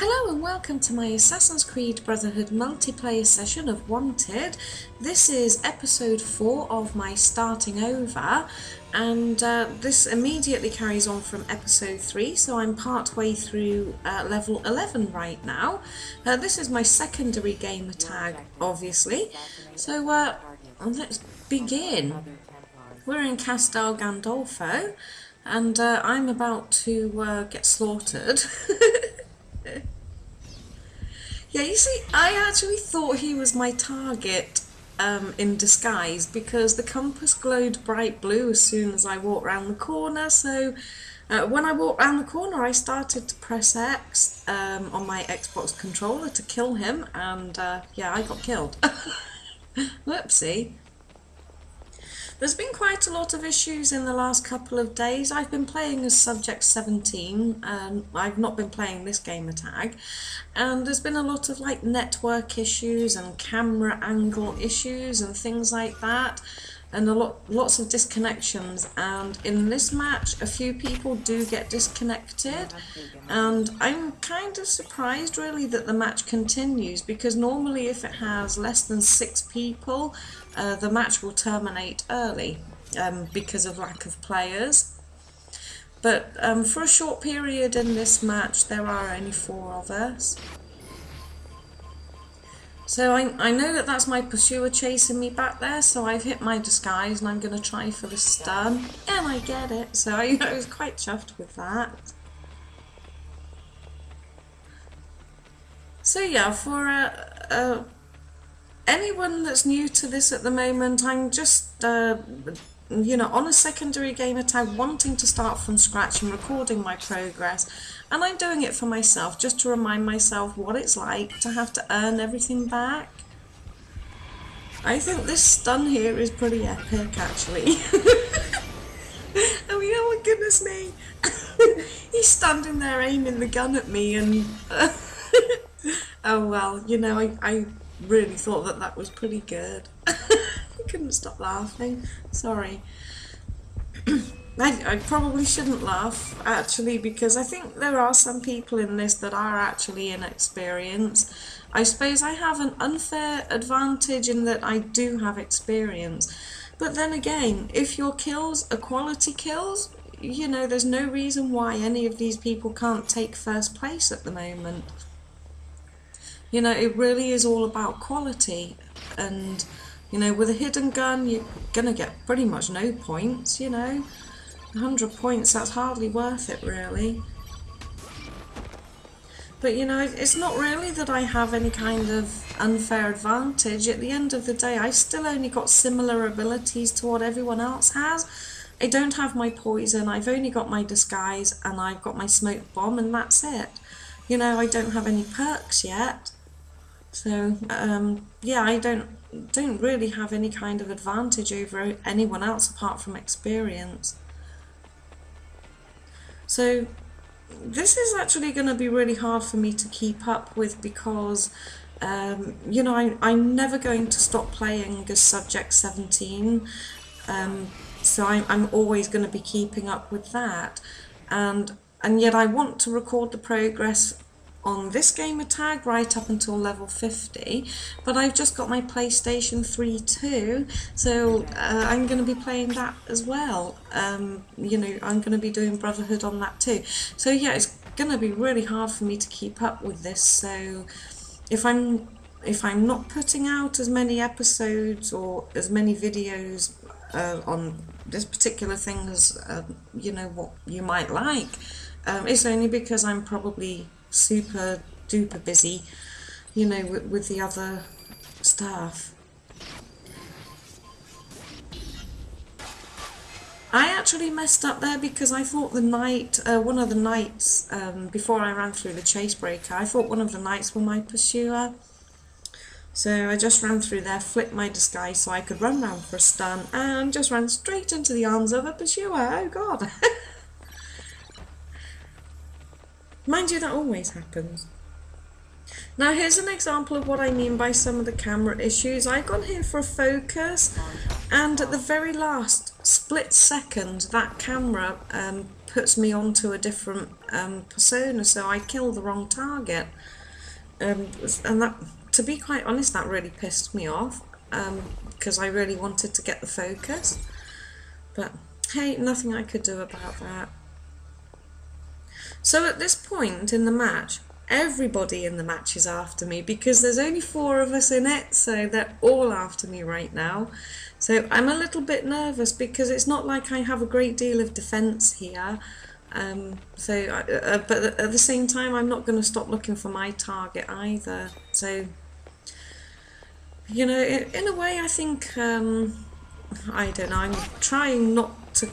Hello and welcome to my Assassin's Creed Brotherhood multiplayer session of Wanted. This is episode 4 of my starting over, and this immediately carries on from episode 3, so I'm part way through level 11 right now. This is my secondary gamer tag, obviously, so let's begin. We're in Castel Gandolfo, and I'm about to get slaughtered. Yeah, you see, I actually thought he was my target in disguise because the compass glowed bright blue as soon as I walked round the corner, so when I walked round the corner I started to press X on my Xbox controller to kill him, and yeah, I got killed. Whoopsie. There's been quite a lot of issues in the last couple of days. I've been playing as Subject 17, and I've not been playing this gamer tag, and there's been a lot of like network issues and camera angle issues and things like that, and lots of disconnections, and in this match a few people do get disconnected, and I'm kind of surprised really that the match continues, because normally if it has less than 6 people the match will terminate early because of lack of players. But for a short period in this match there are only 4 of us. So I know that that's my pursuer chasing me back there, so I've hit my disguise and I'm going to try for the stun, and I get it, so I was quite chuffed with that. So yeah, for anyone that's new to this at the moment, I'm just you know, on a secondary gamer tag, wanting to start from scratch and recording my progress, and I'm doing it for myself, just to remind myself what it's like to have to earn everything back. I think this stun here is pretty epic, actually. I mean, oh my goodness me. He's standing there aiming the gun at me, and oh well, you know, I really thought that that was pretty good. I couldn't stop laughing. Sorry. I probably shouldn't laugh, actually, because I think there are some people in this that are actually inexperienced. I suppose I have an unfair advantage in that I do have experience. But then again, if your kills are quality kills, you know, there's no reason why any of these people can't take first place at the moment. You know, it really is all about quality, and you know, with a hidden gun you're gonna get pretty much no points, you know. 100 points, that's hardly worth it really. But you know, it's not really that I have any kind of unfair advantage. At the end of the day, I still only got similar abilities to what everyone else has. I don't have my poison, I've only got my disguise, and I've got my smoke bomb, and that's it. You know, I don't have any perks yet. So, yeah, I don't really have any kind of advantage over anyone else apart from experience. So, this is actually going to be really hard for me to keep up with, because, you know, I'm never going to stop playing as Subject 17, so I'm always going to be keeping up with that. And yet I want to record the progress on this gamer tag right up until level 50, but I've just got my PlayStation 3 too, so I'm going to be playing that as well. You know, I'm going to be doing Brotherhood on that too. So yeah, it's going to be really hard for me to keep up with this. So if I'm not putting out as many episodes or as many videos on this particular thing as you know, what you might like, it's only because I'm probably super duper busy, you know, with the other stuff. I actually messed up there because I thought the knight, one of the knights, before I ran through the chase breaker, I thought one of the knights were my pursuer. So I just ran through there, flipped my disguise so I could run round for a stun, and just ran straight into the arms of a pursuer. Oh god. Mind you, that always happens. Now here's an example of what I mean by some of the camera issues. I got here for a focus, and at the very last split second that camera puts me onto a different persona, so I kill the wrong target. And that, to be quite honest, that really pissed me off, because I really wanted to get the focus. But hey, nothing I could do about that. So at this point in the match, everybody in the match is after me, because there's only 4 of us in it, so they're all after me right now. So I'm a little bit nervous, because it's not like I have a great deal of defence here. But at the same time, I'm not going to stop looking for my target either. So, you know, in a way, I think, I don't know, I'm trying not to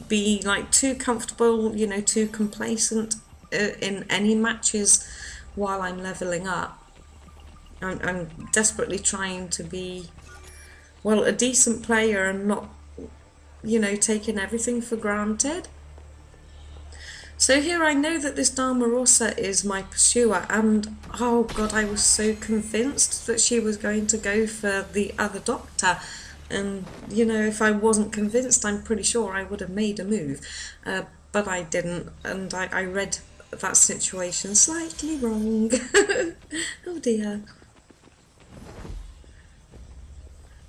be like too comfortable, you know, too complacent in any matches while I'm leveling up. I'm desperately trying to be, well, a decent player and not, you know, taking everything for granted. So here I know that this Dharmarosa is my pursuer, and oh god, I was so convinced that she was going to go for the other doctor. And, you know, if I wasn't convinced, I'm pretty sure I would have made a move. But I didn't, and I read that situation slightly wrong. Oh dear.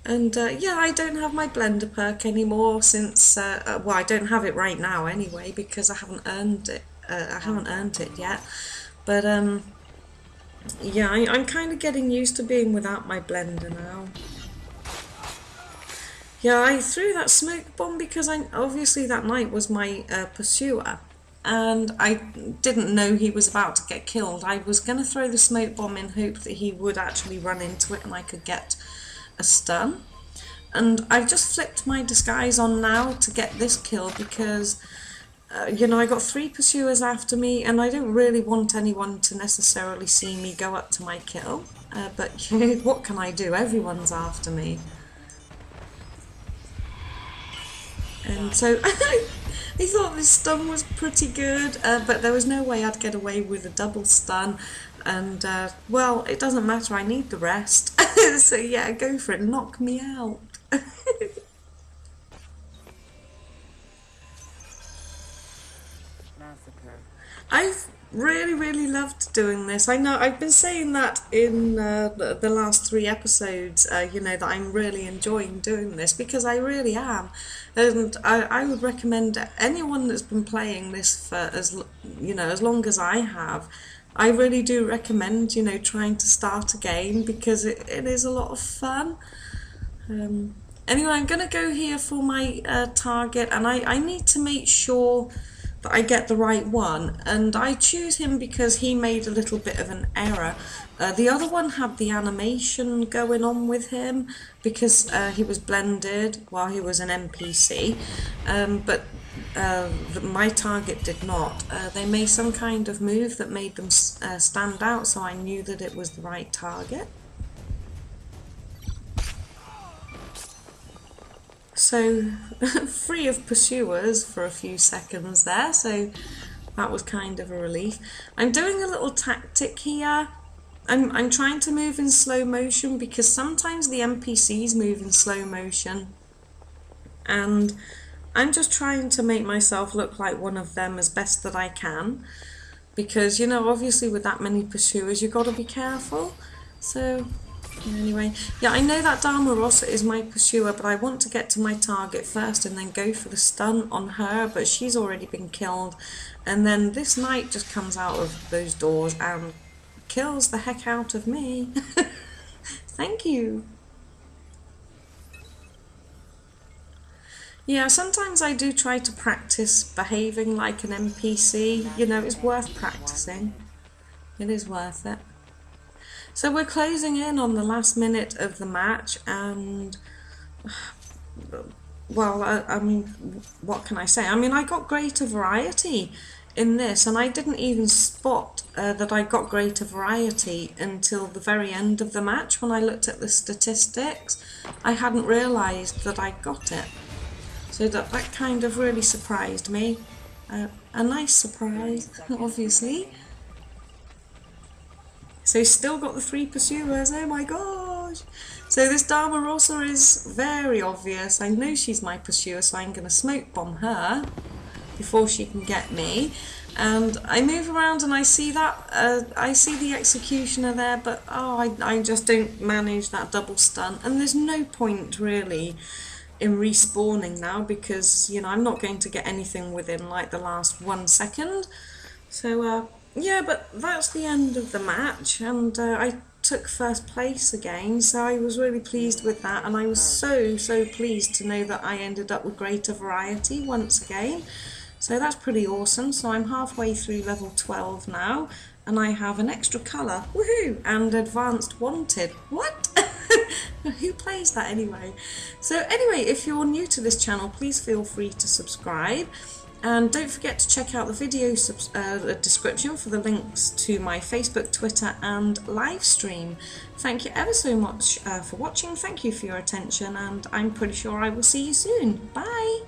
And yeah, I don't have my blender perk anymore since, well, I don't have it right now anyway, because I haven't earned it. I haven't earned it yet. But yeah, I'm kind of getting used to being without my blender now. Yeah, I threw that smoke bomb because obviously that knight was my pursuer, and I didn't know he was about to get killed. I was going to throw the smoke bomb in hope that he would actually run into it and I could get a stun. And I've just flipped my disguise on now to get this kill because, you know, I got 3 pursuers after me, and I don't really want anyone to necessarily see me go up to my kill. But you know, what can I do? Everyone's after me. And so I thought this stun was pretty good, but there was no way I'd get away with a double stun, and well, it doesn't matter, I need the rest. So yeah, go for it, knock me out. I've really loved doing this. I know I've been saying that in the last 3 episodes, you know, that I'm really enjoying doing this, because I really am. And I would recommend anyone that's been playing this for as long as I have, I really do recommend, you know, trying to start a game, because it is a lot of fun. Anyway, I'm going to go here for my target, and I need to make sure that I get the right one, and I choose him because he made a little bit of an error. The other one had the animation going on with him because he was blended while he was an NPC, but my target did not. They made some kind of move that made them stand out, so I knew that it was the right target. So, free of pursuers for a few seconds there, so that was kind of a relief. I'm doing a little tactic here. I'm trying to move in slow motion because sometimes the NPCs move in slow motion, and I'm just trying to make myself look like one of them as best that I can, because, you know, obviously with that many pursuers you've got to be careful. So anyway, yeah, I know that Dharmarosa is my pursuer, but I want to get to my target first and then go for the stun on her, but she's already been killed. And then this knight just comes out of those doors and kills the heck out of me. Thank you. Yeah, sometimes I do try to practice behaving like an NPC. You know, it's worth practicing. It is worth it. So we're closing in on the last minute of the match, and well, I mean, what can I say? I mean, I got greater variety in this, and I didn't even spot that I got greater variety until the very end of the match when I looked at the statistics. I hadn't realised that I got it, so that kind of really surprised me. A nice surprise, obviously. So still got the 3 pursuers, oh my gosh! So this Dharmarosa is very obvious. I know she's my pursuer, so I'm going to smoke bomb her, before she can get me. And I move around and I see that, I see the executioner there, but oh, I just don't manage that double stun, and there's no point really in respawning now, because you know I'm not going to get anything within like the last 1 second. So yeah, but that's the end of the match, and I took first place again, so I was really pleased with that, and I was so pleased to know that I ended up with greater variety once again. So that's pretty awesome. So I'm halfway through level 12 now, and I have an extra colour, woohoo, and advanced wanted. What? Who plays that anyway? So anyway, if you're new to this channel, please feel free to subscribe. And don't forget to check out the video description for the links to my Facebook, Twitter and Livestream. Thank you ever so much for watching. Thank you for your attention, and I'm pretty sure I will see you soon. Bye!